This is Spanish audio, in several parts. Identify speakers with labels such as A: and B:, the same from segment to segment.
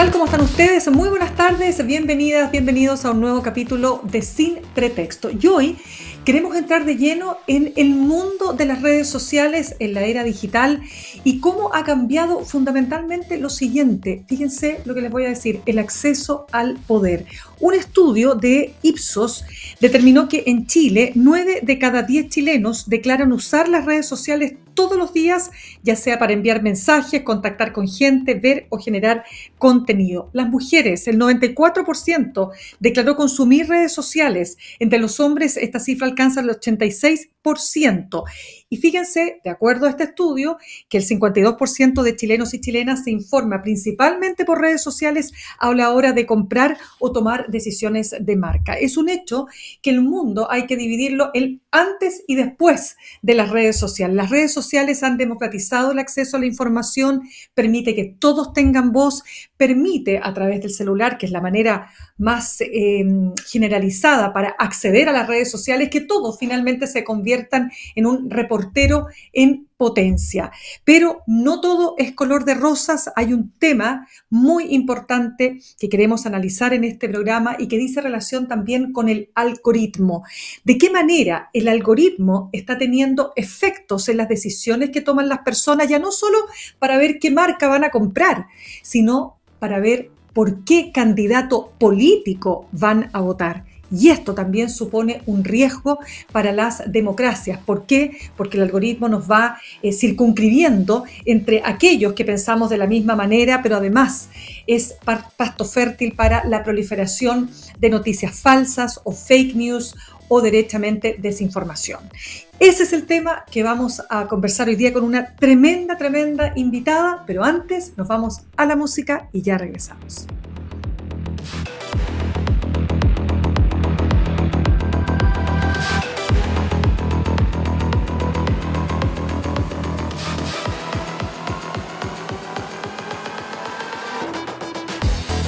A: tal? ¿Cómo están ustedes? Muy buenas tardes, bienvenidas, bienvenidos a un nuevo capítulo de Sin Pretexto. Y hoy queremos entrar de lleno en el mundo de las redes sociales, en la era digital y cómo ha cambiado fundamentalmente lo siguiente. Fíjense lo que les voy a decir, el acceso al poder. Un estudio de Ipsos determinó que en Chile 9 de cada 10 chilenos declaran usar las redes sociales todos los días, ya sea para enviar mensajes, contactar con gente, ver o generar contenido. Las mujeres, el 94% declaró consumir redes sociales. Entre los hombres, esta cifra alcanza el 86%. Y fíjense, de acuerdo a este estudio, que el 52% de chilenos y chilenas se informa principalmente por redes sociales a la hora de comprar o tomar decisiones de marca. Es un hecho que el mundo hay que dividirlo en antes y después de las redes sociales. Las redes sociales han democratizado el acceso a la información, permite que todos tengan voz, permite a través del celular, que es la manera más generalizada para acceder a las redes sociales, que todos finalmente se conviertan en un reportero en potencia. Pero no todo es color de rosas. Hay un tema muy importante que queremos analizar en este programa y que dice relación también con el algoritmo. ¿De qué manera el algoritmo está teniendo efectos en las decisiones que toman las personas, ya no solo para ver qué marca van a comprar, sino para ver por qué candidato político van a votar? Y esto también supone un riesgo para las democracias. ¿Por qué? Porque el algoritmo nos va circunscribiendo entre aquellos que pensamos de la misma manera, pero además es pasto fértil para la proliferación de noticias falsas o fake news o derechamente desinformación. Ese es el tema que vamos a conversar hoy día con una tremenda invitada, pero antes nos vamos a la música y ya regresamos.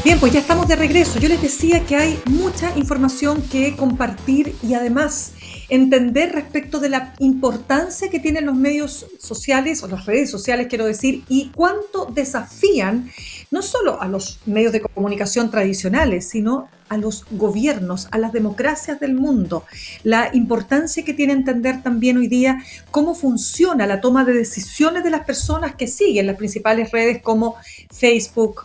A: Bien, pues ya estamos de regreso. Yo les decía que hay mucha información que compartir y además entender respecto de la importancia que tienen los medios sociales, o las redes sociales quiero decir, y cuánto desafían no solo a los medios de comunicación tradicionales, sino a los gobiernos, a las democracias del mundo. La importancia que tiene entender también hoy día cómo funciona la toma de decisiones de las personas que siguen las principales redes como Facebook,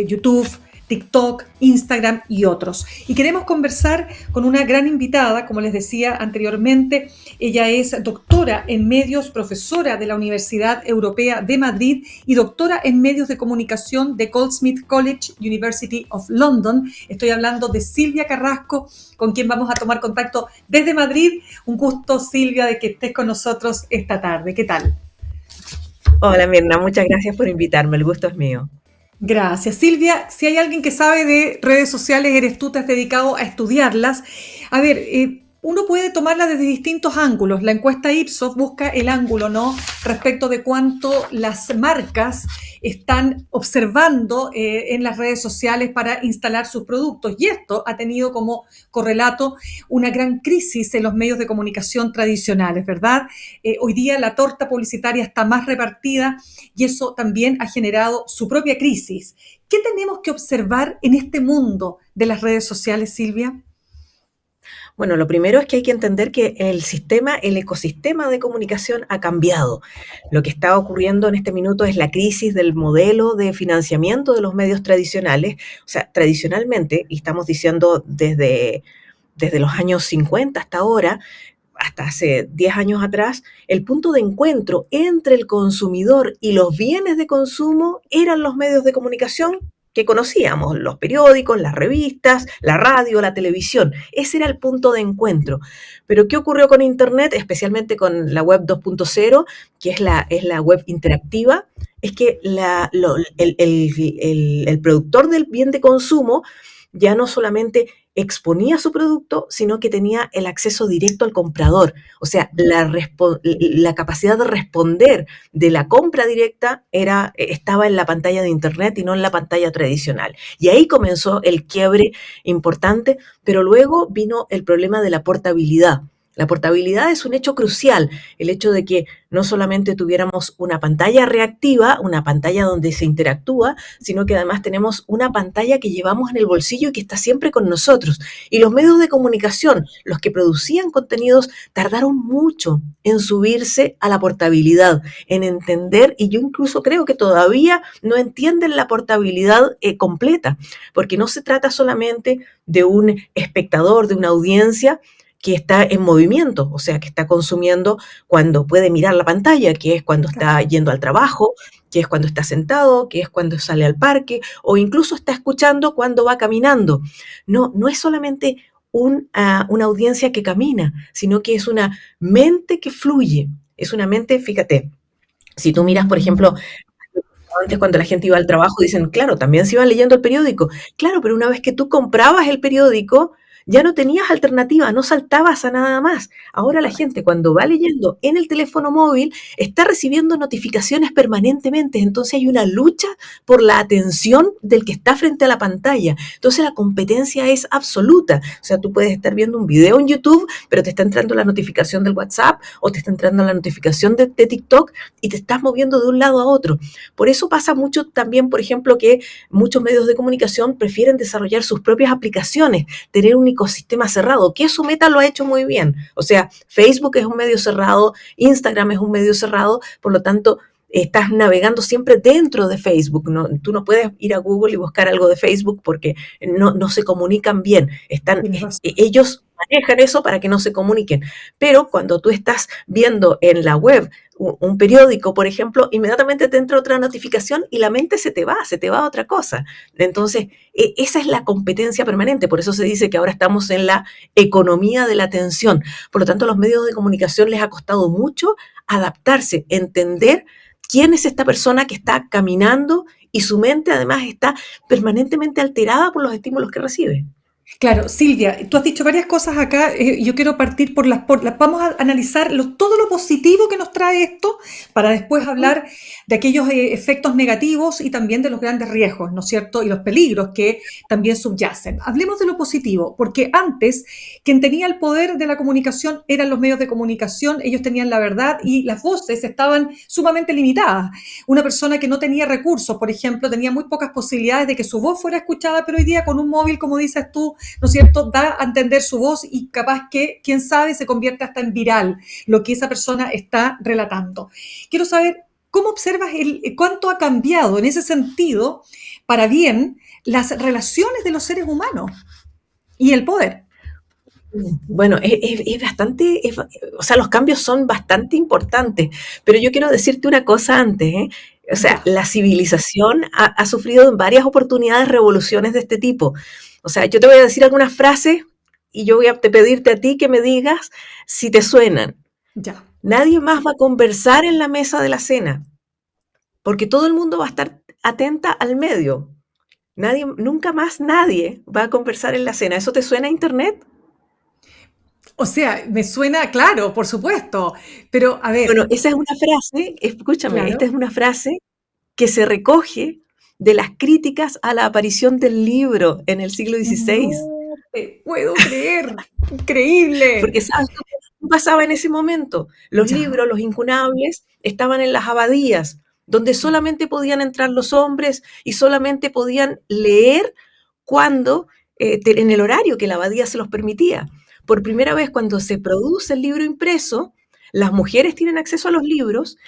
A: YouTube, TikTok, Instagram y otros. Y queremos conversar con una gran invitada, como les decía anteriormente. Ella es doctora en medios, profesora de la Universidad Europea de Madrid y doctora en medios de comunicación de Goldsmiths College, University of London. Estoy hablando de Silvia Carrasco, con quien vamos a tomar contacto desde Madrid. Un gusto, Silvia, de que estés con nosotros esta tarde. ¿Qué tal?
B: Hola Mirna, muchas gracias por invitarme, el gusto es mío.
A: Gracias. Silvia, si hay alguien que sabe de redes sociales, eres tú, te has dedicado a estudiarlas. A ver, uno puede tomarla desde distintos ángulos. La encuesta Ipsos busca el ángulo, ¿no?, respecto de cuánto las marcas están observando en las redes sociales para instalar sus productos. Y esto ha tenido como correlato una gran crisis en los medios de comunicación tradicionales, ¿verdad? Hoy día la torta publicitaria está más repartida y eso también ha generado su propia crisis. ¿Qué tenemos que observar en este mundo de las redes sociales, Silvia?
B: Bueno, lo primero es que hay que entender que el ecosistema de comunicación ha cambiado. Lo que está ocurriendo en este minuto es la crisis del modelo de financiamiento de los medios tradicionales. O sea, tradicionalmente, y estamos diciendo desde los años 50 hasta ahora, hasta hace 10 años atrás, el punto de encuentro entre el consumidor y los bienes de consumo eran los medios de comunicación que conocíamos, los periódicos, las revistas, la radio, la televisión. Ese era el punto de encuentro. Pero ¿qué ocurrió con Internet, especialmente con la web 2.0, que es la web interactiva? Es que el productor del bien de consumo ya no solamente exponía su producto, sino que tenía el acceso directo al comprador. O sea, la capacidad de responder de la compra directa estaba en la pantalla de Internet y no en la pantalla tradicional. Y ahí comenzó el quiebre importante, pero luego vino el problema de la portabilidad. La portabilidad es un hecho crucial, el hecho de que no solamente tuviéramos una pantalla reactiva, una pantalla donde se interactúa, sino que además tenemos una pantalla que llevamos en el bolsillo y que está siempre con nosotros. Y los medios de comunicación, los que producían contenidos, tardaron mucho en subirse a la portabilidad, en entender, y yo incluso creo que todavía no entienden la portabilidad completa, porque no se trata solamente de un espectador, de una audiencia que está en movimiento, o sea, que está consumiendo cuando puede mirar la pantalla, que es cuando
A: Claro.
B: está yendo al trabajo, que es cuando está sentado, que es cuando sale al parque, o incluso está escuchando cuando va caminando. No, no es solamente una audiencia que camina, sino que es una mente que fluye. Es una mente, fíjate, si tú miras, por ejemplo,
A: Mm,
B: antes cuando la gente iba al trabajo, dicen, claro, también se iban leyendo el periódico. Claro, pero una vez que tú comprabas el periódico, ya no tenías alternativa, no saltabas a nada más. Ahora la
A: correcto.
B: gente cuando va leyendo en el teléfono móvil está recibiendo notificaciones permanentemente, entonces hay una lucha por la atención del que está frente a la pantalla. Entonces la competencia es absoluta. O sea, tú puedes estar viendo un video en YouTube, pero te está entrando la notificación del WhatsApp o te está entrando la notificación de TikTok y te estás moviendo de un lado a otro. Por eso pasa mucho también, por ejemplo, que muchos medios de comunicación prefieren desarrollar sus propias aplicaciones, tener un ecosistema cerrado, que eso Meta lo ha hecho muy bien. O sea, Facebook es un medio cerrado, Instagram es un medio cerrado, por lo tanto, estás navegando siempre dentro de Facebook. ¿No? Tú no puedes ir a Google y buscar algo de Facebook porque no se comunican bien.
A: Tienes razón.
B: Ellos manejan eso para que no se comuniquen. Pero cuando tú estás viendo en la web un periódico, por ejemplo, inmediatamente te entra otra notificación y la mente se te va a otra cosa. Entonces, esa es la competencia permanente, por eso se dice que ahora estamos en la economía de la atención. Por lo tanto, a los medios de comunicación les ha costado mucho adaptarse, entender quién es esta persona que está caminando y su mente además está permanentemente alterada por los estímulos que recibe.
A: Claro, Silvia, tú has dicho varias cosas acá. Yo quiero partir vamos a analizar todo lo positivo que nos trae esto para después hablar de aquellos efectos negativos y también de los grandes riesgos, ¿no es cierto? Y los peligros que también subyacen. Hablemos de lo positivo, porque antes quien tenía el poder de la comunicación eran los medios de comunicación, ellos tenían la verdad y las voces estaban sumamente limitadas. Una persona que no tenía recursos, por ejemplo, tenía muy pocas posibilidades de que su voz fuera escuchada, pero hoy día con un móvil, como dices tú, ¿no es cierto?, da a entender su voz y capaz que, quién sabe, se convierte hasta en viral lo que esa persona está relatando. Quiero saber cómo observas cuánto ha cambiado en ese sentido, para bien, las relaciones de los seres humanos y el poder.
B: Bueno, es bastante, o sea, los cambios son bastante importantes, pero yo quiero decirte una cosa antes, ¿eh? O sea,
A: Ya,
B: la civilización ha sufrido en varias oportunidades revoluciones de este tipo. O sea, yo te voy a decir algunas frases y yo voy a pedirte a ti que me digas si te suenan.
A: ya.
B: Nadie más va a conversar en la mesa de la cena, porque todo el mundo va a estar atenta al medio. Nadie, nunca más nadie va a conversar en la cena. ¿Eso te suena a internet?
A: O sea, me suena claro, por supuesto, pero a
B: Bueno,
A: ver,
B: esa es una frase, escúchame, esta
A: claro.
B: es una frase que se recoge de las críticas a la aparición del libro en el siglo XVI.
A: No te puedo creer. Increíble.
B: Porque ¿sabes qué pasaba en ese momento? Los
A: Ya,
B: libros, los incunables, estaban en las abadías, donde
A: ya.
B: solamente podían entrar los hombres y solamente podían leer cuando, en el horario que la abadía se los permitía. Por primera vez, cuando se produce el libro impreso, las mujeres tienen acceso a los libros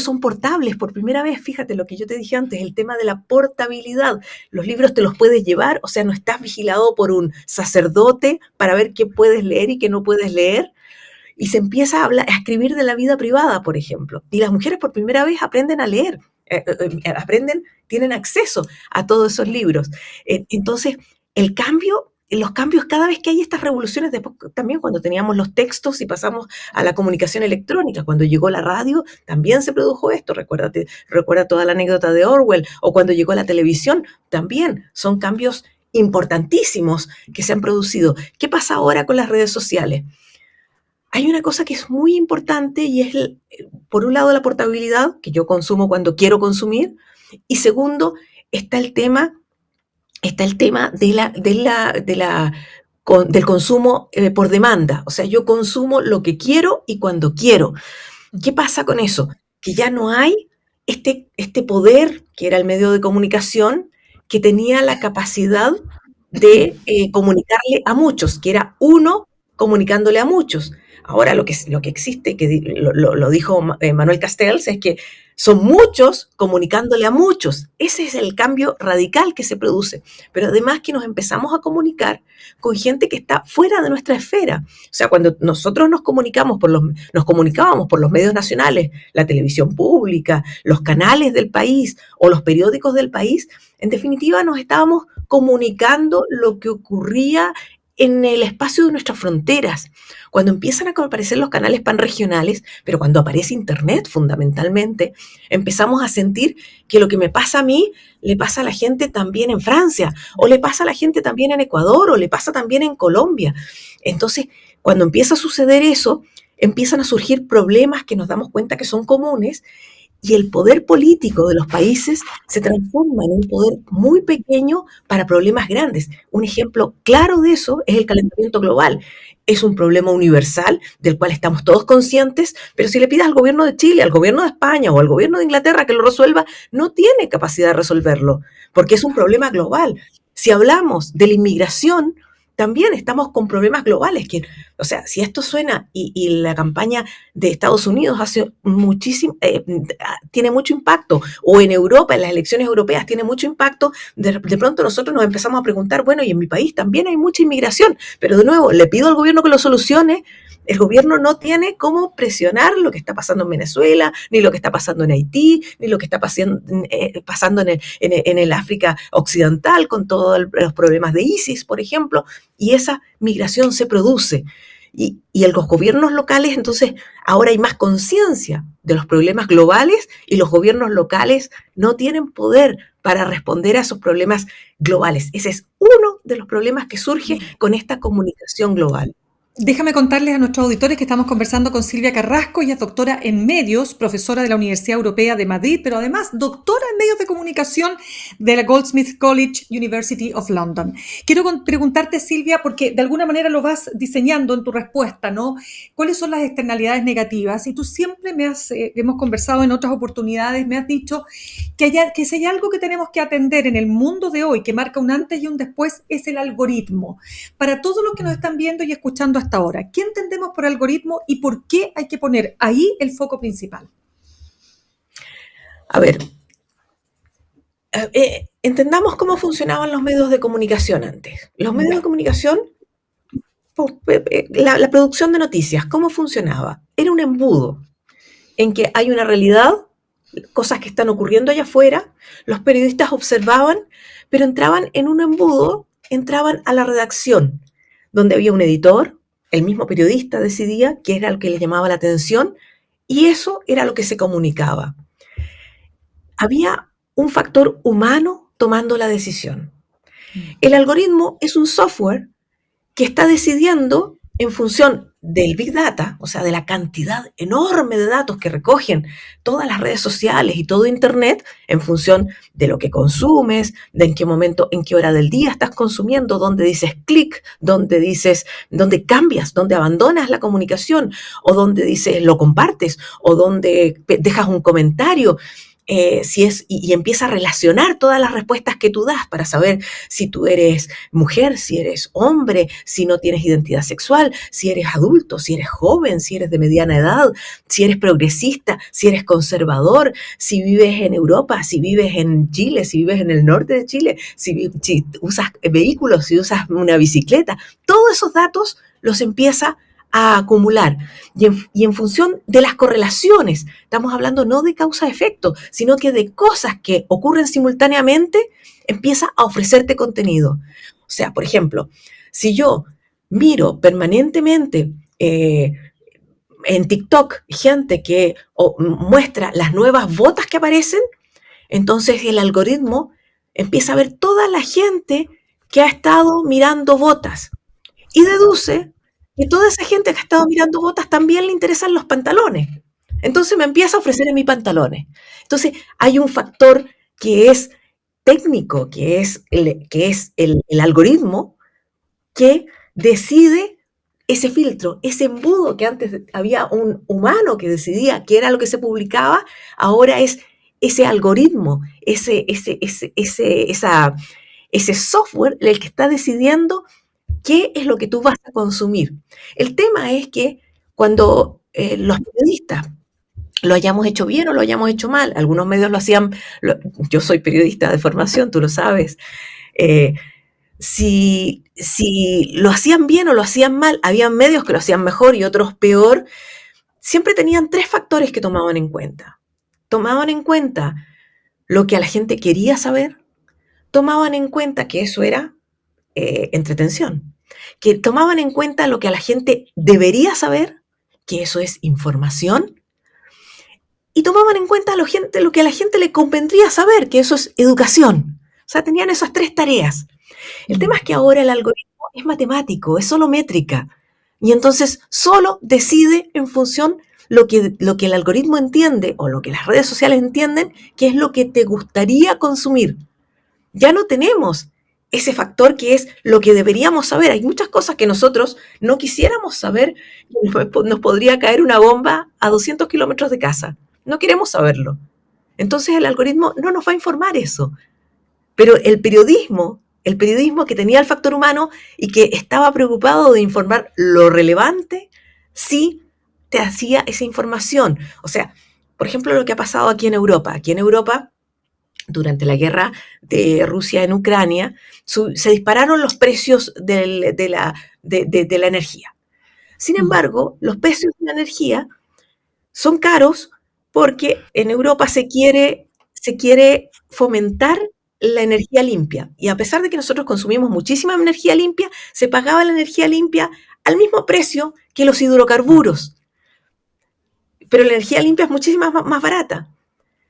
B: son portables por primera vez, fíjate lo que yo te dije antes, el tema de la portabilidad. Los libros te los puedes llevar, o sea, no estás vigilado por un sacerdote para ver qué puedes leer y qué no puedes leer. Y se empieza a escribir de la vida privada, por ejemplo. Y las mujeres por primera vez aprenden a leer, aprenden, tienen acceso a todos esos libros. Entonces, el cambio los cambios cada vez que hay estas revoluciones, después también cuando teníamos los textos y pasamos a la comunicación electrónica, cuando llegó la radio, también se produjo esto, recuerda toda la anécdota de Orwell, o cuando llegó la televisión, también son cambios importantísimos que se han producido. ¿Qué pasa ahora con las redes sociales? Hay una cosa que es muy importante y es, por un lado, la portabilidad, que yo consumo cuando quiero consumir, y segundo, está el tema, está el tema de la del consumo por demanda. O sea, yo consumo lo que quiero y cuando quiero. ¿Qué pasa con eso? Que ya no hay este poder, que era el medio de comunicación, que tenía la capacidad de comunicarle a muchos, que era uno comunicándole a muchos. Ahora lo que existe, que lo dijo Manuel Castells, es que son muchos comunicándole a muchos. Ese es el cambio radical que se produce. Pero además que nos empezamos a comunicar con gente que está fuera de nuestra esfera. O sea, cuando nosotros nos comunicábamos por los medios nacionales, la televisión pública, los canales del país o los periódicos del país, en definitiva nos estábamos comunicando lo que ocurría en el espacio de nuestras fronteras. Cuando empiezan a aparecer los canales panregionales, pero cuando aparece Internet fundamentalmente, empezamos a sentir que lo que me pasa a mí le pasa a la gente también en Francia, o le pasa a la gente también en Ecuador, o le pasa también en Colombia. Entonces, cuando empieza a suceder eso, empiezan a surgir problemas que nos damos cuenta que son comunes y el poder político de los países se transforma en un poder muy pequeño para problemas grandes. Un ejemplo claro de eso es el calentamiento global. Es un problema universal del cual estamos todos conscientes, pero si le pides al gobierno de Chile, al gobierno de España o al gobierno de Inglaterra que lo resuelva, no tiene capacidad de resolverlo, porque es un problema global. Si hablamos de la inmigración, también estamos con problemas globales. O sea, si esto suena y la campaña de Estados Unidos hace muchísimo, tiene mucho impacto, o en Europa, en las elecciones europeas tiene mucho impacto, de pronto nosotros nos empezamos a preguntar, bueno, y en mi país también hay mucha inmigración, pero de nuevo, le pido al gobierno que lo solucione. El gobierno no tiene cómo presionar lo que está pasando en Venezuela, ni lo que está pasando en Haití, ni lo que está pasando en el África Occidental con todos los problemas de ISIS, por ejemplo, y esa migración se produce. Y en los gobiernos locales, entonces, ahora hay más conciencia de los problemas globales y los gobiernos locales no tienen poder para responder a esos problemas globales. Ese es uno de los problemas que surge con esta comunicación global.
A: Déjame contarles a nuestros auditores que estamos conversando con Silvia Carrasco. Ella es doctora en medios, profesora de la Universidad Europea de Madrid, pero además doctora en medios de comunicación de la Goldsmiths College, University of London. Quiero preguntarte, Silvia, porque de alguna manera lo vas diseñando en tu respuesta, ¿no? ¿Cuáles son las externalidades negativas? Y tú siempre hemos conversado en otras oportunidades, me has dicho que si hay algo que tenemos que atender en el mundo de hoy, que marca un antes y un después, es el algoritmo. Para todos los que nos están viendo y escuchando hasta ahora, ¿qué entendemos por algoritmo y por qué hay que poner ahí el foco principal?
B: A ver, entendamos cómo funcionaban los medios de comunicación antes. Los medios de comunicación, la producción de noticias, ¿cómo funcionaba? Era un embudo en que hay una realidad, cosas que están ocurriendo allá afuera, los periodistas observaban, pero entraban en un embudo, entraban a la redacción, donde había un editor, el mismo periodista decidía qué era lo que le llamaba la atención, y eso era lo que se comunicaba. Había un factor humano tomando la decisión. El algoritmo es un software que está decidiendo en función del Big Data, o sea, de la cantidad enorme de datos que recogen todas las redes sociales y todo Internet, en función de lo que consumes, de en qué momento, en qué hora del día estás consumiendo, dónde dices clic, dónde cambias, dónde abandonas la comunicación, o dónde dices lo compartes, o dónde dejas un comentario. Y empieza a relacionar todas las respuestas que tú das para saber si tú eres mujer, si eres hombre, si no tienes identidad sexual, si eres adulto, si eres joven, si eres de mediana edad, si eres progresista, si eres conservador, si vives en Europa, si vives en Chile, si vives en el norte de Chile, si usas vehículos, si usas una bicicleta. Todos esos datos los empieza a acumular y en función de las correlaciones, estamos hablando no de causa-efecto, sino que de cosas que ocurren simultáneamente, empieza a ofrecerte contenido. O sea, por ejemplo, si yo miro permanentemente en TikTok gente que muestra las nuevas botas que aparecen, entonces el algoritmo empieza a ver toda la gente que ha estado mirando botas y deduce que toda esa gente que ha estado mirando botas también le interesan los pantalones. Entonces me empieza a ofrecer en mis pantalones. Entonces hay un factor que es técnico, que es el algoritmo, que decide ese filtro, ese embudo que antes había un humano que decidía qué era lo que se publicaba, ahora es ese algoritmo, ese software el que está decidiendo qué es lo que tú vas a consumir. El tema es que cuando los periodistas lo hayamos hecho bien o lo hayamos hecho mal, algunos medios lo hacían, yo soy periodista de formación, tú lo sabes, eh, si lo hacían bien o lo hacían mal, habían medios que lo hacían mejor y otros peor, siempre tenían 3 factores que tomaban en cuenta. Tomaban en cuenta lo que a la gente quería saber, tomaban en cuenta que eso era entretención, que tomaban en cuenta lo que a la gente debería saber, que eso es información, y tomaban en cuenta lo que a la gente le convendría saber, que eso es educación. O sea, tenían esas 3 tareas. El tema es que ahora el algoritmo es matemático, es solo métrica. Y entonces solo decide en función lo que el algoritmo entiende o lo que las redes sociales entienden que es lo que te gustaría consumir. Ya no tenemos ese factor que es lo que deberíamos saber. Hay muchas cosas que nosotros no quisiéramos saber. Nos podría caer una bomba a 200 kilómetros de casa. No queremos saberlo. Entonces el algoritmo no nos va a informar eso. Pero el periodismo que tenía el factor humano y que estaba preocupado de informar lo relevante, sí te hacía esa información. O sea, por ejemplo, lo que ha pasado aquí en Europa. Aquí en Europa, durante la guerra de Rusia en Ucrania, se dispararon los precios de la energía. Sin embargo, los precios de la energía son caros porque en Europa se quiere fomentar la energía limpia. Y a pesar de que nosotros consumimos muchísima energía limpia, se pagaba la energía limpia al mismo precio que los hidrocarburos. Pero la energía limpia es muchísimo más barata.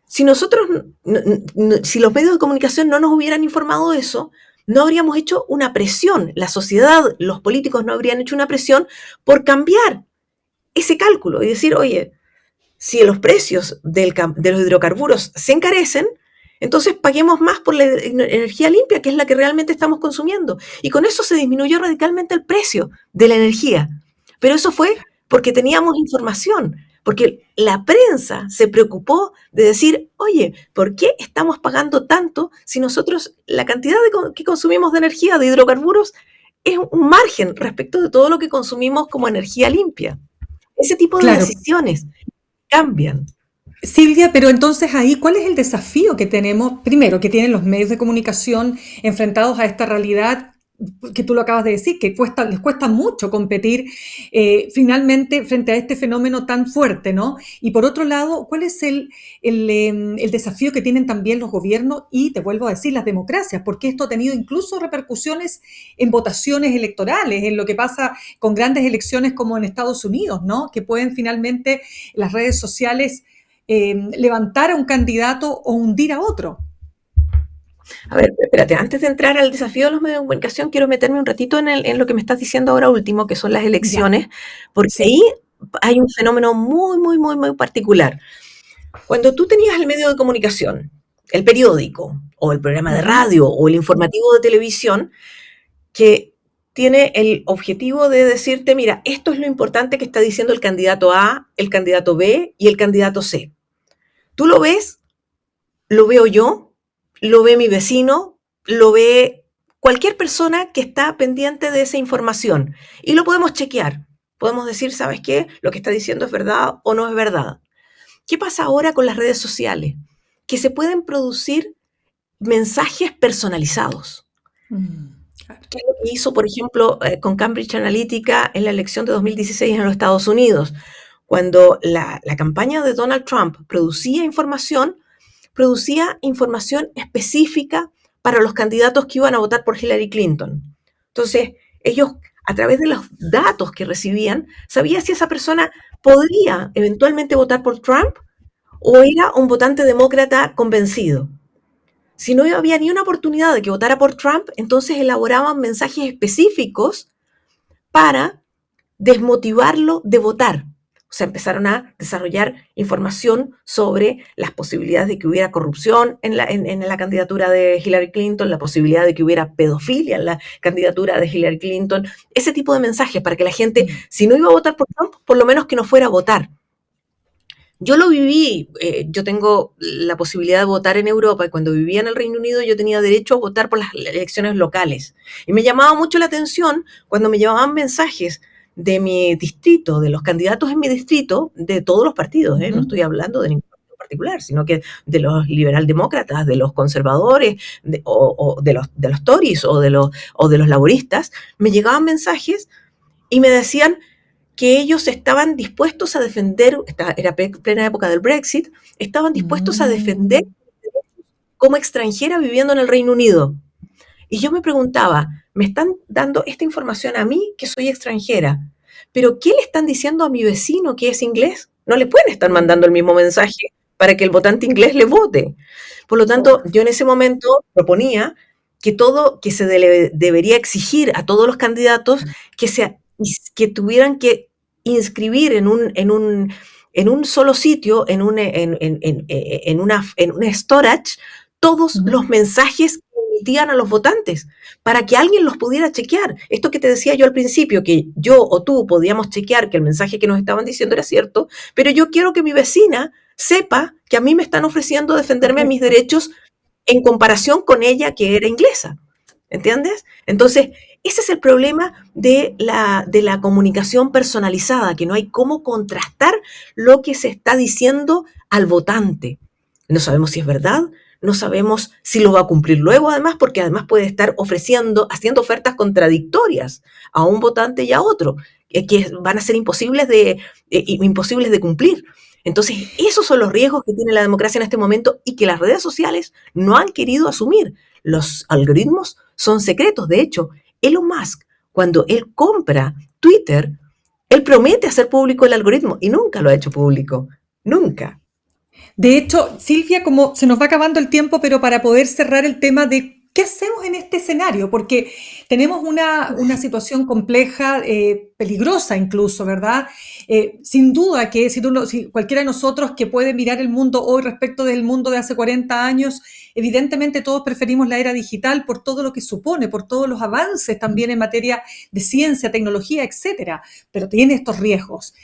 B: Si nosotros, si los medios de comunicación no nos hubieran informado de eso, no habríamos hecho una presión. La sociedad, los políticos no habrían hecho una presión por cambiar ese cálculo y decir, oye, si los precios de los hidrocarburos se encarecen, entonces paguemos más por la energía limpia, que es la que realmente estamos consumiendo. Y con eso se disminuyó radicalmente el precio de la energía. Pero eso fue porque teníamos información, porque la prensa se preocupó de decir, oye, ¿por qué estamos pagando tanto si nosotros la cantidad que consumimos de energía, de hidrocarburos, es un margen respecto de todo lo que consumimos como energía limpia? Ese tipo de
A: Claro.
B: decisiones cambian.
A: Silvia, pero entonces ahí, ¿cuál es el desafío que tenemos? Primero, que tienen los medios de comunicación enfrentados a esta realidad que tú lo acabas de decir, que les cuesta mucho competir finalmente frente a este fenómeno tan fuerte, ¿no? Y por otro lado, ¿cuál es el desafío que tienen también los gobiernos y, te vuelvo a decir, las democracias? Porque esto ha tenido incluso repercusiones en votaciones electorales, en lo que pasa con grandes elecciones como en Estados Unidos, ¿no? Que pueden finalmente las redes sociales levantar a un candidato o hundir a otro.
B: A ver, espérate, antes de entrar al desafío de los medios de comunicación, quiero meterme un ratito en lo que me estás diciendo ahora último, que son las
A: Ya,
B: elecciones, porque
A: sí.
B: ahí hay un fenómeno muy, muy, muy, muy particular. Cuando tú tenías el medio de comunicación, el periódico, o el programa de
A: Ujú.
B: radio, o el informativo de televisión, que tiene el objetivo de decirte, mira, esto es lo importante que está diciendo el candidato A, el candidato B y el candidato C. Tú lo ves, lo veo yo, lo ve mi vecino, lo ve cualquier persona que está pendiente de esa información y lo podemos chequear. Podemos decir, ¿sabes qué? Lo que está diciendo es verdad o no es verdad. ¿Qué pasa ahora con las redes sociales? Que se pueden producir mensajes personalizados.
A: Claro.
B: ¿Qué es lo que hizo, por ejemplo, con Cambridge Analytica en la elección de 2016 en los Estados Unidos? Cuando la campaña de Donald Trump producía información específica para los candidatos que iban a votar por Hillary Clinton. Entonces, ellos, a través de los datos que recibían, sabían si esa persona podría eventualmente votar por Trump o era un votante demócrata convencido. Si no había ni una oportunidad de que votara por Trump, entonces elaboraban mensajes específicos para desmotivarlo de votar. O sea, empezaron a desarrollar información sobre las posibilidades de que hubiera corrupción en la candidatura de Hillary Clinton, la posibilidad de que hubiera pedofilia en la candidatura de Hillary Clinton, ese tipo de mensajes para que la gente, si no iba a votar por Trump, por lo menos que no fuera a votar. Yo lo viví, yo tengo la posibilidad de votar en Europa y cuando vivía en el Reino Unido yo tenía derecho a votar por las elecciones locales. Y me llamaba mucho la atención cuando me llevaban mensajes de mi distrito, de los candidatos en mi distrito, de todos los partidos, no estoy hablando de ningún partido particular, sino que de los liberaldemócratas, de los conservadores, o de los Tories o de los laboristas, me llegaban mensajes y me decían que ellos estaban dispuestos a defender, era plena época del Brexit, estaban dispuestos a defender como extranjera viviendo en el Reino Unido. Y yo me preguntaba, me están dando esta información a mí, que soy extranjera, pero ¿qué le están diciendo a mi vecino que es inglés? No le pueden estar mandando el mismo mensaje para que el votante inglés le vote. Por lo tanto, yo en ese momento proponía que se debería exigir a todos los candidatos que tuvieran que inscribir en un solo sitio, en un storage, todos los mensajes que emitían a los votantes, para que alguien los pudiera chequear. Esto que te decía yo al principio, que yo o tú podíamos chequear que el mensaje que nos estaban diciendo era cierto, pero yo quiero que mi vecina sepa que a mí me están ofreciendo defenderme a mis derechos en comparación con ella que era inglesa. ¿Entiendes? Entonces, ese es el problema de la comunicación personalizada, que no hay cómo contrastar lo que se está diciendo al votante. No sabemos si es verdad, no sabemos si lo va a cumplir luego, además, porque además puede estar haciendo ofertas contradictorias a un votante y a otro, que van a ser imposibles de cumplir. Entonces, esos son los riesgos que tiene la democracia en este momento y que las redes sociales no han querido asumir. Los algoritmos son secretos. De hecho, Elon Musk, cuando él compra Twitter, él promete hacer público el algoritmo y nunca lo ha hecho público. Nunca.
A: De hecho, Silvia, como se nos va acabando el tiempo, pero para poder cerrar el tema de qué hacemos en este escenario, porque tenemos una situación compleja, peligrosa incluso, ¿verdad? Sin duda que si cualquiera de nosotros que puede mirar el mundo hoy respecto del mundo de hace 40 años, evidentemente todos preferimos la era digital por todo lo que supone, por todos los avances también en materia de ciencia, tecnología, etcétera, pero tiene estos riesgos.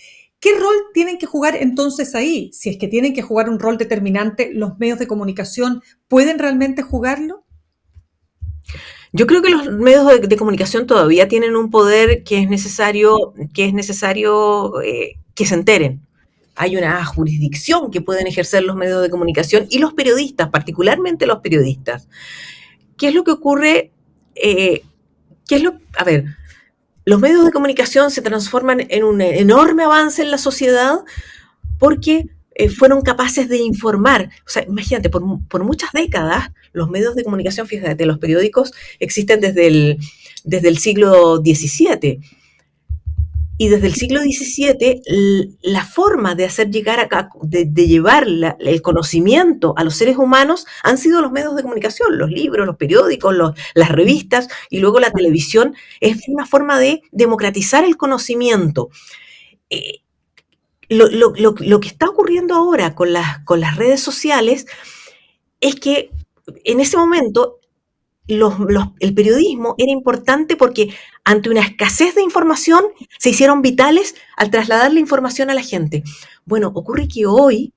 A: ¿Qué rol tienen que jugar entonces ahí? Si es que tienen que jugar un rol determinante, ¿los medios de comunicación pueden realmente jugarlo?
B: Yo creo que los medios de comunicación todavía tienen un poder que es necesario que se enteren. Hay una jurisdicción que pueden ejercer los medios de comunicación y los periodistas, particularmente los periodistas. ¿Qué es lo que ocurre? A ver, los medios de comunicación se transforman en un enorme avance en la sociedad porque fueron capaces de informar. O sea, imagínate, por muchas décadas, los medios de comunicación, fíjate, los periódicos existen desde el siglo XVII. Y desde el siglo XVII, la forma de hacer llegar de llevar el conocimiento a los seres humanos han sido los medios de comunicación, los libros, los periódicos, las revistas y luego la televisión. Es una forma de democratizar el conocimiento. Lo que está ocurriendo ahora con las redes sociales es que en ese momento el periodismo era importante porque ante una escasez de información se hicieron vitales al trasladar la información a la gente. Bueno, ocurre que hoy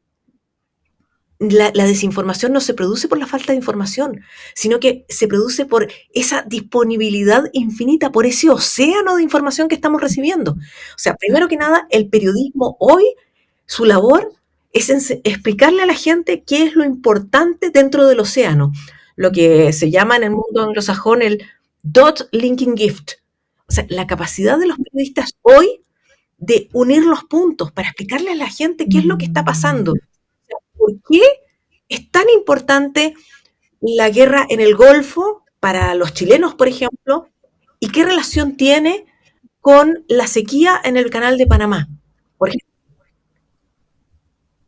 B: la desinformación no se produce por la falta de información, sino que se produce por esa disponibilidad infinita, por ese océano de información que estamos recibiendo. O sea, primero que nada, el periodismo hoy, su labor es explicarle a la gente qué es lo importante dentro del océano, lo que se llama en el mundo anglosajón el dot linking gift. O sea, la capacidad de los periodistas hoy de unir los puntos para explicarle a la gente qué es lo que está pasando. O sea, ¿por qué es tan importante la guerra en el Golfo para los chilenos, por ejemplo? ¿Y qué relación tiene con la sequía en el Canal de Panamá? Por ejemplo,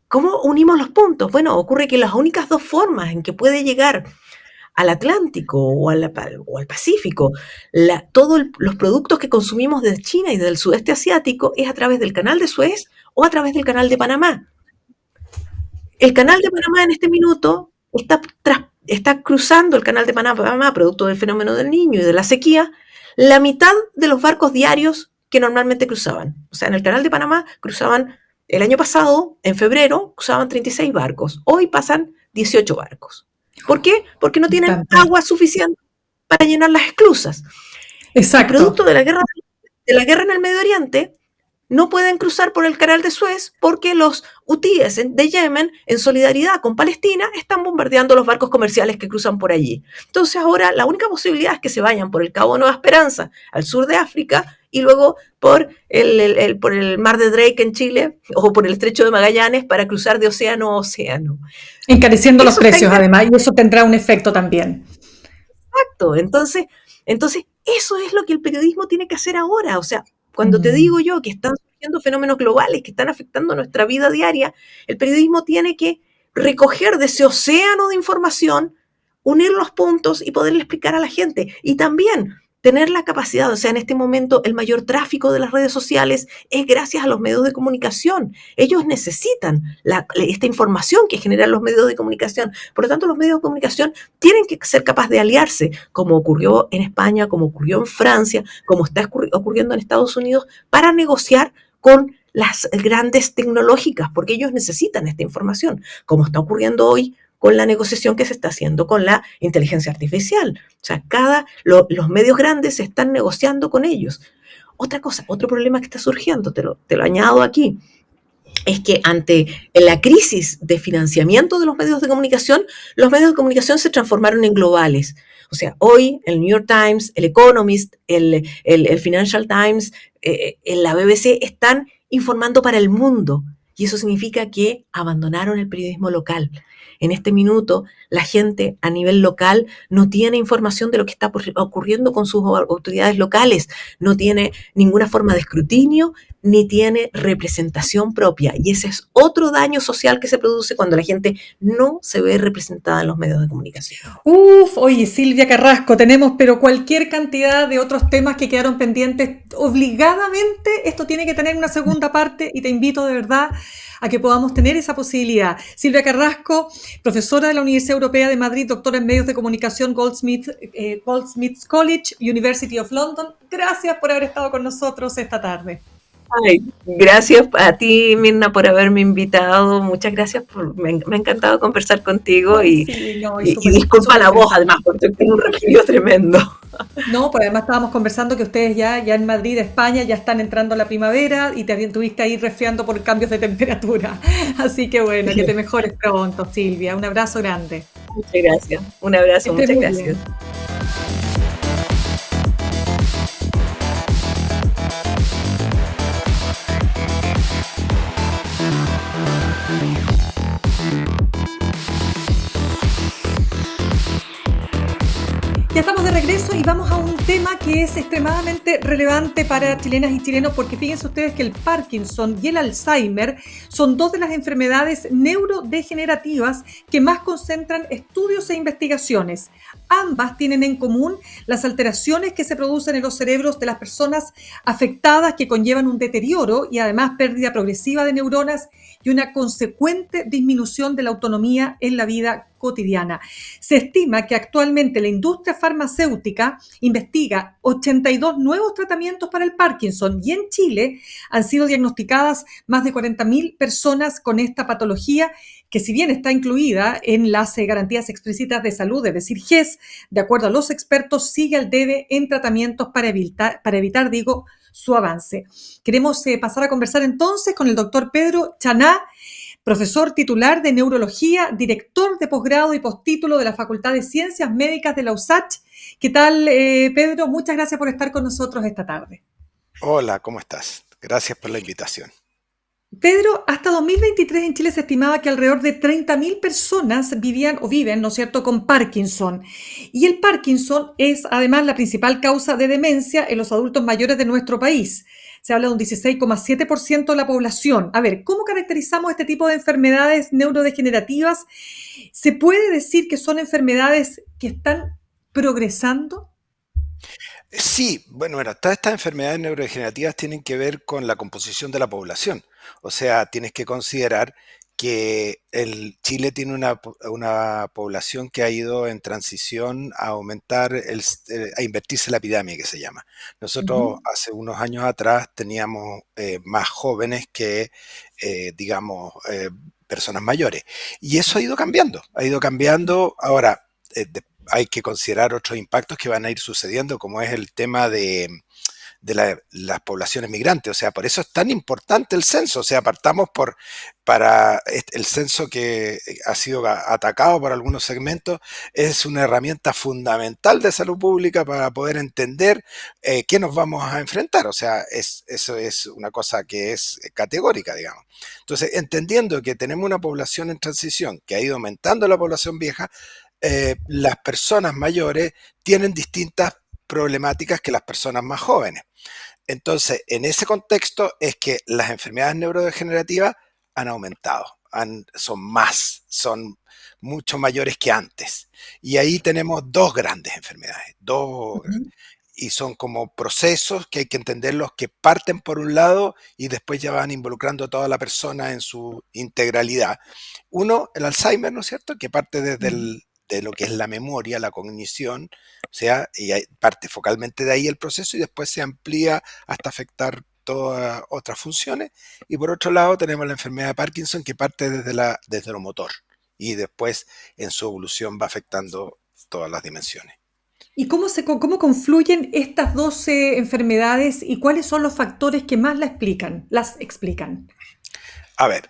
B: ¿cómo unimos los puntos? Bueno, ocurre que las únicas dos formas en que puede llegar al Atlántico o al Pacífico, todos los productos que consumimos de China y del sudeste asiático es a través del Canal de Suez o a través del Canal de Panamá. El Canal de Panamá en este minuto está cruzando el Canal de Panamá, producto del fenómeno del Niño y de la sequía, la mitad de los barcos diarios que normalmente cruzaban. O sea, en el Canal de Panamá cruzaban el año pasado, en febrero, cruzaban 36 barcos. Hoy pasan 18 barcos. ¿Por qué? Porque no tienen agua suficiente para llenar las esclusas.
A: Exacto.
B: Y producto de la guerra en el Medio Oriente, no pueden cruzar por el Canal de Suez porque los hutíes de Yemen, en solidaridad con Palestina, están bombardeando los barcos comerciales que cruzan por allí. Entonces ahora la única posibilidad es que se vayan por el Cabo Nueva Esperanza, al sur de África, y luego por el Mar de Drake en Chile, o por el Estrecho de Magallanes, para cruzar de océano a océano.
A: Encareciendo los precios, además, y eso tendrá un efecto también.
B: Exacto. Entonces, eso es lo que el periodismo tiene que hacer ahora. O sea, cuando te digo yo que están surgiendo fenómenos globales que están afectando nuestra vida diaria, el periodismo tiene que recoger de ese océano de información, unir los puntos y poderle explicar a la gente. Y también tener la capacidad, o sea, en este momento el mayor tráfico de las redes sociales es gracias a los medios de comunicación. Ellos necesitan esta información que generan los medios de comunicación. Por lo tanto, los medios de comunicación tienen que ser capaces de aliarse, como ocurrió en España, como ocurrió en Francia, como está ocurriendo en Estados Unidos, para negociar con las grandes tecnológicas, porque ellos necesitan esta información, como está ocurriendo hoy con la negociación que se está haciendo con la inteligencia artificial. O sea, los medios grandes están negociando con ellos. Otra cosa, otro problema que está surgiendo, te lo añado aquí, es que ante la crisis de financiamiento de los medios de comunicación se transformaron en globales. O sea, hoy el New York Times, el Economist, el Financial Times, la BBC están informando para el mundo. Y eso significa que abandonaron el periodismo local. En este minuto, la gente a nivel local no tiene información de lo que está ocurriendo con sus autoridades locales, no tiene ninguna forma de escrutinio, ni tiene representación propia. Y ese es otro daño social que se produce cuando la gente no se ve representada en los medios de comunicación.
A: Oye, Silvia Carrasco, tenemos pero cualquier cantidad de otros temas que quedaron pendientes. Obligadamente esto tiene que tener una segunda parte y te invito de verdad a que podamos tener esa posibilidad. Silvia Carrasco, profesora de la Universidad Europea de Madrid, doctora en medios de comunicación, Goldsmiths College, University of London. Gracias por haber estado con nosotros esta tarde.
B: Ay, gracias a ti, Mirna, por haberme invitado. Muchas gracias. Me ha encantado conversar contigo.
A: Ay,
B: y disculpa la voz, además, porque tengo un resfrío tremendo.
A: No, pues además estábamos conversando que ustedes ya en Madrid, España, ya están entrando a la primavera y te tuviste ahí resfriando por cambios de temperatura. Así que bueno, que te mejores pronto, Silvia. Un abrazo grande.
B: Muchas gracias. Un abrazo, muchas gracias. Bien.
A: Ya estamos de regreso y vamos a un tema que es extremadamente relevante para chilenas y chilenos, porque fíjense ustedes que el Parkinson y el Alzheimer son dos de las enfermedades neurodegenerativas que más concentran estudios e investigaciones. Ambas tienen en común las alteraciones que se producen en los cerebros de las personas afectadas, que conllevan un deterioro y además pérdida progresiva de neuronas y una consecuente disminución de la autonomía en la vida cotidiana. Se estima que actualmente la industria farmacéutica investiga 82 nuevos tratamientos para el Parkinson y en Chile han sido diagnosticadas más de 40.000 personas con esta patología, que si bien está incluida en las garantías explícitas de salud, es decir, GES, de acuerdo a los expertos, sigue al debe en tratamientos para evitar su avance. Queremos pasar a conversar entonces con el doctor Pedro Chaná, profesor titular de neurología, director de posgrado y postítulo de la Facultad de Ciencias Médicas de la USACH. ¿Qué tal, Pedro? Muchas gracias por estar con nosotros esta tarde.
C: Hola, ¿cómo estás? Gracias por la invitación.
A: Pedro, hasta 2023 en Chile se estimaba que alrededor de 30.000 personas viven, ¿no es cierto?, con Parkinson. Y el Parkinson es además la principal causa de demencia en los adultos mayores de nuestro país. Se habla de un 16,7% de la población. A ver, ¿cómo caracterizamos este tipo de enfermedades neurodegenerativas? ¿Se puede decir que son enfermedades que están progresando?
C: Sí, bueno, todas estas enfermedades neurodegenerativas tienen que ver con la composición de la población. O sea, tienes que considerar que Chile tiene una población que ha ido en transición a aumentar, a invertirse la pirámide, que se llama. Nosotros
A: Ujú,
C: hace unos años atrás teníamos más jóvenes que, digamos, personas mayores. Y eso ha ido cambiando, ha ido cambiando. Ahora, hay que considerar otros impactos que van a ir sucediendo, como es el tema de las poblaciones migrantes. O sea, por eso es tan importante el censo. O sea, partamos para el censo que ha sido atacado por algunos segmentos, es una herramienta fundamental de salud pública para poder entender qué nos vamos a enfrentar. O sea, eso es una cosa que es categórica, digamos. Entonces, entendiendo que tenemos una población en transición, que ha ido aumentando la población vieja, las personas mayores tienen distintas problemáticas que las personas más jóvenes. Entonces, en ese contexto es que las enfermedades neurodegenerativas han aumentado, son mucho mayores que antes. Y ahí tenemos dos grandes enfermedades,
A: ujú.
C: y son como procesos que hay que entenderlos, que parten por un lado y después ya van involucrando a toda la persona en su integralidad. Uno, el Alzheimer, ¿no es cierto? Que parte de lo que es la memoria, la cognición, o sea, parte focalmente de ahí el proceso y después se amplía hasta afectar todas otras funciones. Y por otro lado tenemos la enfermedad de Parkinson, que parte desde lo motor y después en su evolución va afectando todas las dimensiones.
A: ¿Y cómo confluyen estas 12 enfermedades y cuáles son los factores que más las explican?
C: A ver,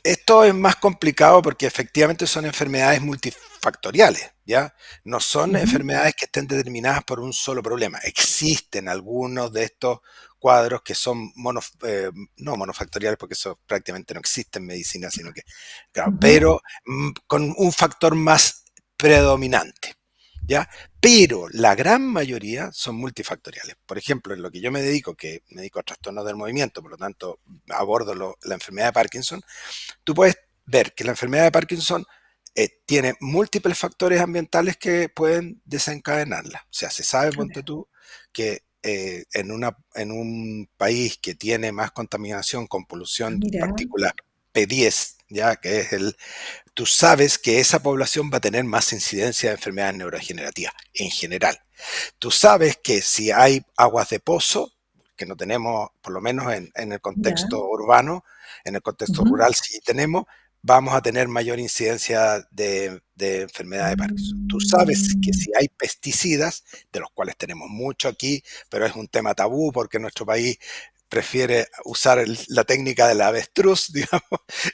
C: esto es más complicado porque efectivamente son enfermedades multifactoriales, ¿ya? No son
A: Ujú,
C: enfermedades que estén determinadas por un solo problema. Existen algunos de estos cuadros que son no monofactoriales, porque eso prácticamente no existe en medicina, sino que, claro,
A: ujú.
C: pero con un factor más predominante. ¿Ya? Pero la gran mayoría son multifactoriales. Por ejemplo, en lo que yo me dedico, que me dedico a trastornos del movimiento, por lo tanto abordo la enfermedad de Parkinson, tú puedes ver que la enfermedad de Parkinson tiene múltiples factores ambientales que pueden desencadenarla. O sea, se sabe,
A: A
C: ponte
A: ver,
C: tú, que en un país que tiene más contaminación con polución
A: mira,
C: partícula P10, ya que es tú sabes que esa población va a tener más incidencia de enfermedades neurodegenerativas en general. Tú sabes que si hay aguas de pozo, que no tenemos, por lo menos en el
A: ya.
C: contexto urbano, en el contexto
A: Ujú.
C: rural sí tenemos, vamos a tener mayor incidencia de enfermedad de Parkinson. Tú sabes que
A: Mm,
C: si hay pesticidas, de los cuales tenemos mucho aquí, pero es un tema tabú porque nuestro país prefiere usar la técnica del avestruz, digamos,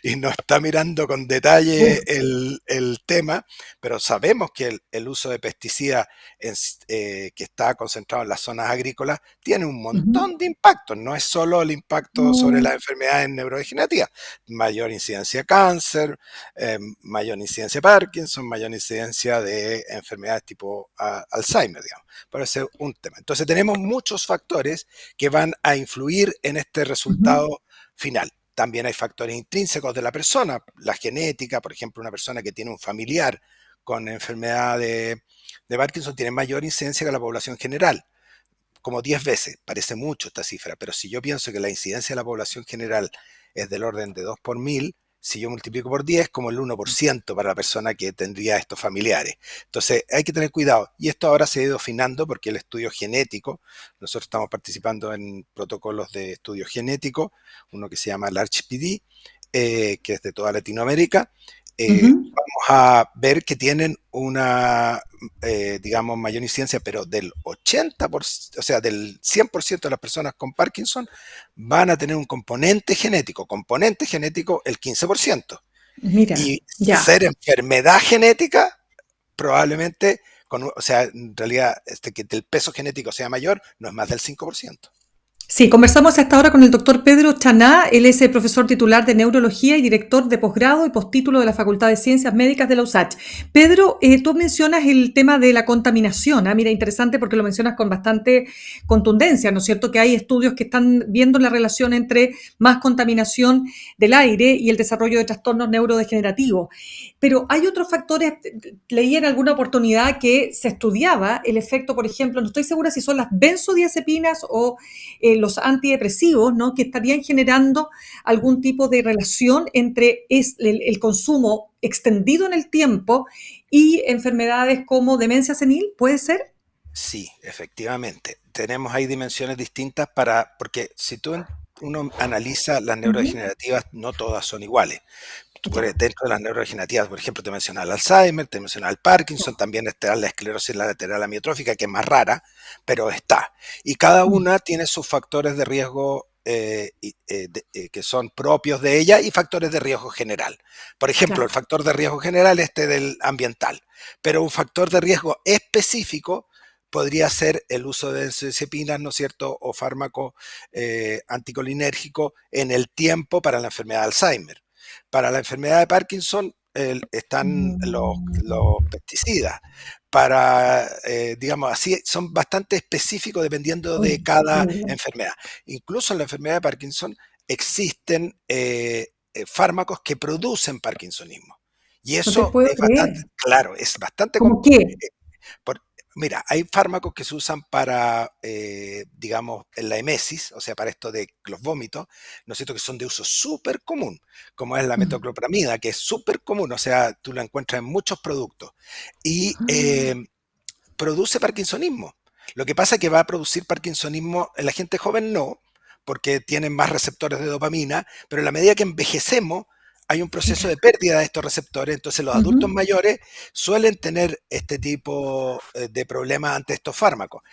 C: y no está mirando con detalle
A: uf,
C: el tema, pero sabemos que el uso de pesticidas que está concentrado en las zonas agrícolas tiene un
A: ujú.
C: montón de impactos. No es solo el impacto sobre
A: Mm,
C: las enfermedades neurodegenerativas, mayor incidencia de cáncer, mayor incidencia de Parkinson, mayor incidencia de enfermedades tipo Alzheimer, digamos. Por ese es un tema. Entonces tenemos muchos factores que van a influir en este
A: ujú.
C: resultado final. También hay factores intrínsecos de la persona, la genética, por ejemplo, una persona que tiene un familiar con enfermedad de Parkinson tiene mayor incidencia que la población general, como 10 veces. Parece mucho esta cifra, pero si yo pienso que la incidencia de la población general es del orden de 2 por mil, si yo multiplico por 10, como el 1% para la persona que tendría estos familiares. Entonces hay que tener cuidado. Y esto ahora se ha ido afinando porque el estudio genético, nosotros estamos participando en protocolos de estudio genético, uno que se llama el ArchPD, que es de toda Latinoamérica.
A: Ujú.
C: Vamos a ver que tienen una, digamos, mayor incidencia, pero del 80%, o sea, del 100% de las personas con Parkinson van a tener un componente genético el 15%.
A: Mira,
C: Y
A: ya.
C: ser enfermedad genética, probablemente, o sea, en realidad, que el peso genético sea mayor, no es más del 5%.
A: Sí, conversamos hasta ahora con el doctor Pedro Chaná. Él es el profesor titular de Neurología y director de posgrado y postítulo de la Facultad de Ciencias Médicas de la USACH. Pedro, tú mencionas el tema de la contaminación. Mira, interesante porque lo mencionas con bastante contundencia, ¿no es cierto? Que hay estudios que están viendo la relación entre más contaminación del aire y el desarrollo de trastornos neurodegenerativos. Pero hay otros factores, leí en alguna oportunidad que se estudiaba el efecto, por ejemplo, no estoy segura si son las benzodiazepinas o los antidepresivos, ¿no? Que estarían generando algún tipo de relación entre el consumo extendido en el tiempo y enfermedades como demencia senil, ¿puede ser?
C: Sí, efectivamente. Tenemos ahí dimensiones distintas porque si uno analiza las
A: Ujú.
C: neurodegenerativas, no todas son iguales.
A: Ya,
C: Dentro de las neurodegenerativas, por ejemplo, te mencionaba el Alzheimer, te mencionaba el Parkinson,
A: ya.
C: también está la esclerosis lateral amiotrófica, que es más rara, pero está. Y cada
A: Mm,
C: una tiene sus factores de riesgo que son propios de ella y factores de riesgo general. Por ejemplo, el
A: claro.
C: factor de riesgo general del ambiental, pero un factor de riesgo específico podría ser el uso de benzodiazepinas, ¿no es cierto?, o fármaco anticolinérgico en el tiempo para la enfermedad de Alzheimer. Para la enfermedad de Parkinson están los
A: Mm,
C: pesticidas. Digamos así, son bastante específicos dependiendo de cada
A: entiendo.
C: enfermedad. Incluso en la enfermedad de Parkinson existen fármacos que producen parkinsonismo. Y
A: No te
C: eso
A: puedo
C: es bastante,
A: creer.
C: claro, es bastante
A: ¿Cómo qué?
C: por- mira, hay fármacos que se usan para, digamos, en la emesis, o sea, para esto de los vómitos, ¿no es cierto? Que son de uso súper común, como es la
A: Mm.
C: metoclopramida, que es súper común, o sea, tú la encuentras en muchos productos. Y
A: Ah,
C: produce parkinsonismo. Lo que pasa es que va a producir parkinsonismo en la gente joven no, porque tienen más receptores de dopamina, pero en la medida que envejecemos hay un proceso
A: mira.
C: de pérdida de estos receptores, entonces los adultos
A: Ujú.
C: mayores suelen tener este tipo de problemas ante estos fármacos.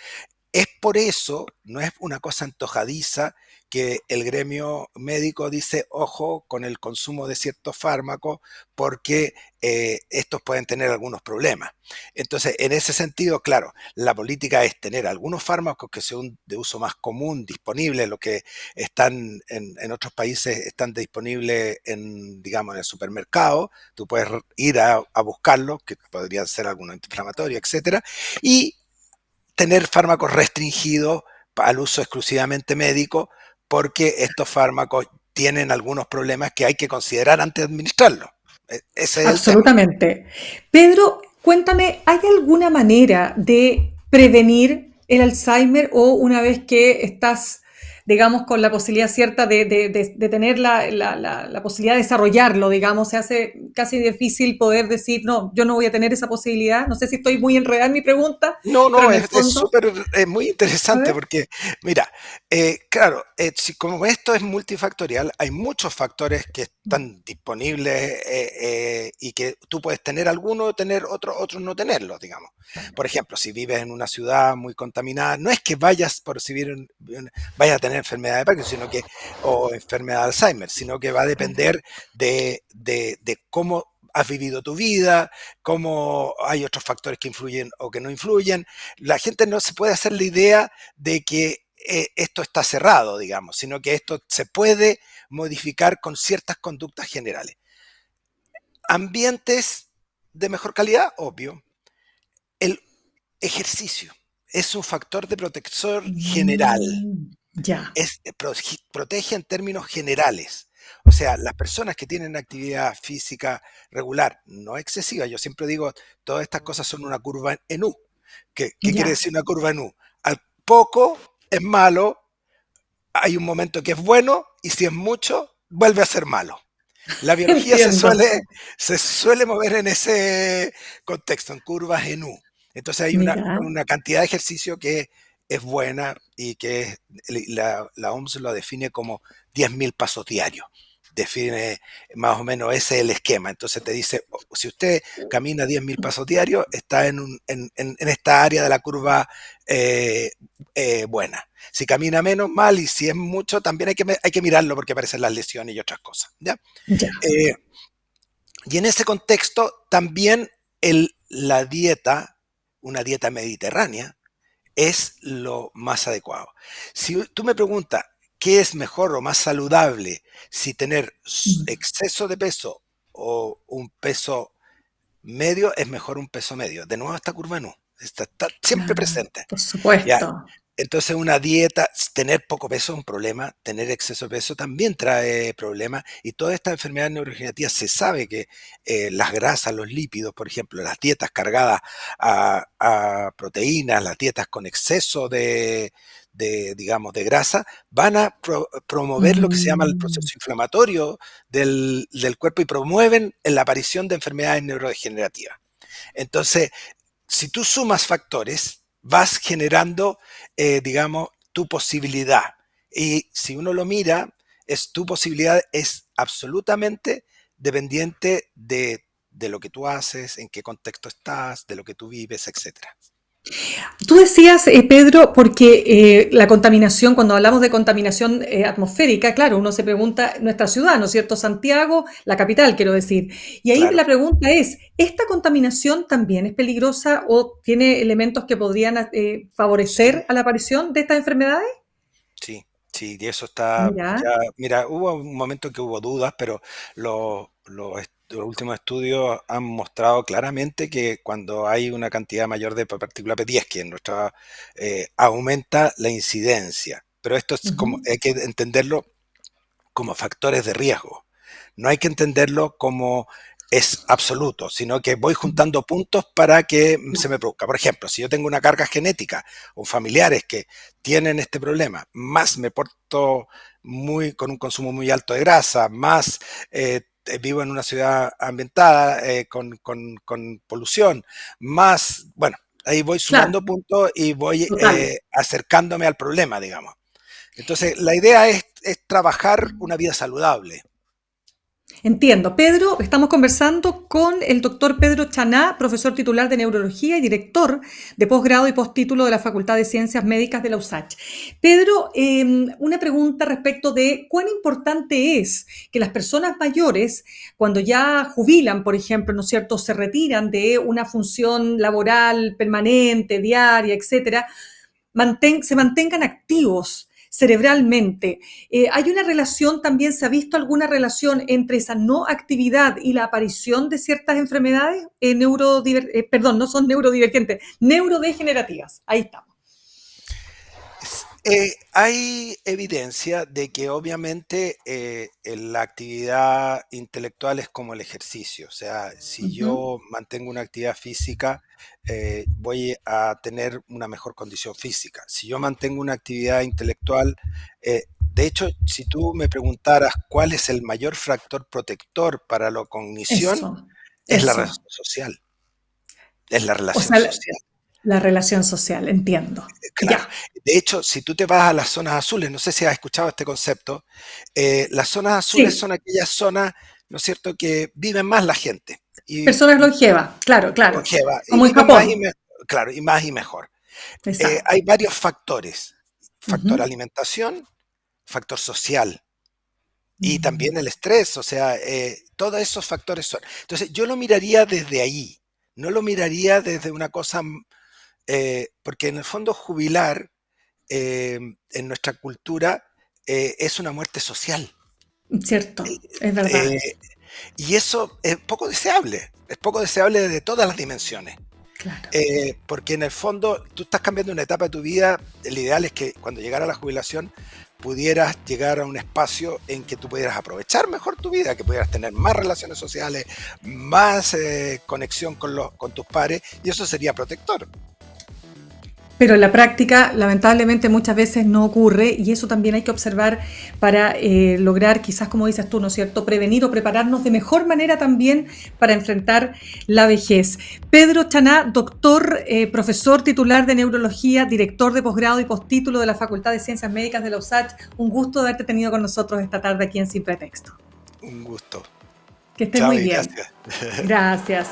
C: Es por eso, no es una cosa antojadiza, que el gremio médico dice, ojo con el consumo de ciertos fármacos porque estos pueden tener algunos problemas. Entonces, en ese sentido, claro, la política es tener algunos fármacos que sean de uso más común, disponibles, los que están en otros países están disponibles en, digamos, en el supermercado, tú puedes ir a buscarlos, que podrían ser algunos antiinflamatorios, etcétera, y tener fármacos restringidos al uso exclusivamente médico, porque estos fármacos tienen algunos problemas que hay que considerar antes de administrarlos. Ese es el tema.
A: Absolutamente. Pedro, cuéntame, ¿hay alguna manera de prevenir el Alzheimer o una vez que estás, digamos, con la posibilidad cierta de tener la posibilidad de desarrollarlo, digamos, se hace casi difícil poder decir, no, yo no voy a tener esa posibilidad? No sé si estoy muy enredada en mi pregunta,
C: No,
A: pero
C: no,
A: en el
C: es
A: fondo,
C: súper, es muy
A: a
C: interesante
A: ver.
C: porque, mira, claro, si como esto es multifactorial, hay muchos factores que están disponibles y que tú puedes tener alguno, tener otro, otros no tenerlos, digamos. Por ejemplo, si vives en una ciudad muy contaminada, no es que vayas por si vayas a tener enfermedad de Parkinson, o enfermedad de Alzheimer, sino que va a
A: Claro,
C: depender de cómo has vivido tu vida, cómo hay otros factores que influyen o que no influyen. La gente no se puede hacer la idea de que esto está cerrado, digamos, sino que esto se puede modificar con ciertas conductas generales. Ambientes de mejor calidad, obvio. El ejercicio es un factor de protector general.
A: ya,
C: Protege en términos generales. O sea, las personas que tienen actividad física regular, no excesiva, yo siempre digo, todas estas cosas son una curva en U. ¿Qué quiere
A: ya,
C: decir una curva en U? Al poco es malo, hay un momento que es bueno y si es mucho, vuelve a ser malo. La biología
A: entiendo.
C: se suele mover en ese contexto, en curvas en U. Entonces hay
A: Mira,
C: una cantidad de ejercicio que es buena y que la OMS lo define como 10.000 pasos diarios. Define más o menos ese es el esquema. Entonces te dice, si usted camina 10.000 pasos diarios, está en esta área de la curva eh, buena. Si camina menos, mal, y si es mucho, también hay que mirarlo porque aparecen las lesiones y otras cosas. ¿Ya?
A: ya.
C: Eh, y en ese contexto, también la dieta, una dieta mediterránea, es lo más adecuado. Si tú me preguntas qué es mejor o más saludable, si tener
A: Mm.
C: exceso de peso o un peso medio, es mejor un peso medio. De nuevo esta curva no, está siempre
A: Claro,
C: presente.
A: por
C: Ya,
A: supuesto.
C: entonces una dieta, tener poco peso es un problema, tener exceso de peso también trae problemas y todas estas enfermedades neurodegenerativas se sabe que las grasas, los lípidos, por ejemplo, las dietas cargadas a proteínas, las dietas con exceso digamos, de grasa, van a promover lo que se llama el
A: Mm.
C: proceso inflamatorio del cuerpo y promueven la aparición de enfermedades neurodegenerativas. Entonces, si tú sumas factores, vas generando, digamos, tu posibilidad. Y si uno lo mira, tu posibilidad es absolutamente dependiente de lo que tú haces, en qué contexto estás, de lo que tú vives, etcétera.
A: Tú decías, Pedro, porque la contaminación, cuando hablamos de contaminación atmosférica, claro, uno se pregunta, nuestra ciudad, ¿no es cierto? Santiago, la capital, quiero decir. Y ahí
C: Claro,
A: la pregunta es, ¿esta contaminación también es peligrosa o tiene elementos que podrían
C: sí,
A: favorecer a la aparición de estas enfermedades?
C: sí, sí, y eso está
A: Mira,
C: ya, mira, hubo un momento que hubo dudas, pero los últimos estudios han mostrado claramente que cuando hay una cantidad mayor de partícula P10, que en nuestra aumenta la incidencia. Pero esto es como,
A: ujú,
C: hay que entenderlo como factores de riesgo. No hay que entenderlo como es absoluto, sino que voy juntando puntos para que se me produzca. Por ejemplo, si yo tengo una carga genética o familiares que tienen este problema, más me porto con un consumo muy alto de grasa, más vivo en una ciudad ambientada con polución, más, bueno, ahí voy
A: claro,
C: sumando puntos y voy
A: total.
C: acercándome al problema, digamos. Entonces, la idea es trabajar una vida saludable.
A: Entiendo. Pedro, estamos conversando con el doctor Pedro Chaná, profesor titular de neurología y director de posgrado y postítulo de la Facultad de Ciencias Médicas de la USACH. Pedro, una pregunta respecto de cuán importante es que las personas mayores, cuando ya jubilan, por ejemplo, ¿no es cierto?, se retiran de una función laboral permanente, diaria, etcétera, se mantengan activos cerebralmente. ¿Hay una relación, también se ha visto alguna relación entre esa no actividad y la aparición de ciertas enfermedades perdón, no son neurodivergentes, neurodegenerativas? Ahí estamos.
C: Hay evidencia de que obviamente la actividad intelectual es como el ejercicio. O sea, si
A: Ujú.
C: yo mantengo una actividad física, voy a tener una mejor condición física. Si yo mantengo una actividad intelectual, de hecho, si tú me preguntaras cuál es el mayor factor protector para la cognición,
A: Eso,
C: es la
A: eso.
C: relación social, es la
A: O
C: relación
A: sea,
C: social.
A: la relación social, entiendo.
C: Claro.
A: Ya,
C: De hecho, si tú te vas a las zonas azules, no sé si has escuchado este concepto, las zonas azules
A: sí.
C: son aquellas zonas, ¿no es cierto?, que viven más la gente y
A: Personas longevas, claro, claro.
C: longeva, y
A: Como en
C: viven más y,
A: Japón.
C: claro, y más y mejor.
A: Exacto.
C: Hay varios factores, factor
A: Ujú.
C: alimentación, factor social y
A: Mm.
C: también el estrés, o sea, todos esos factores son. Entonces, yo lo miraría desde ahí, no lo miraría desde una cosa, porque en el fondo jubilar en nuestra cultura es una muerte social.
A: Cierto, es verdad.
C: Eh, y eso es poco deseable desde todas las dimensiones.
A: Claro.
C: Porque en el fondo tú estás cambiando una etapa de tu vida, el ideal es que cuando llegara la jubilación pudieras llegar a un espacio en que tú pudieras aprovechar mejor tu vida, que pudieras tener más relaciones sociales, más conexión con tus pares, y eso sería protector.
A: Pero en la práctica, lamentablemente, muchas veces no ocurre y eso también hay que observar para lograr, quizás como dices tú, ¿no es cierto?, prevenir o prepararnos de mejor manera también para enfrentar la vejez. Pedro Chaná, doctor, profesor titular de neurología, director de posgrado y postítulo de la Facultad de Ciencias Médicas de la USACH, un gusto de haberte tenido con nosotros esta tarde aquí en Sin Pretexto.
C: Un gusto.
A: Que estés
C: Chao
A: muy
C: y
A: bien.
C: gracias.
A: Gracias.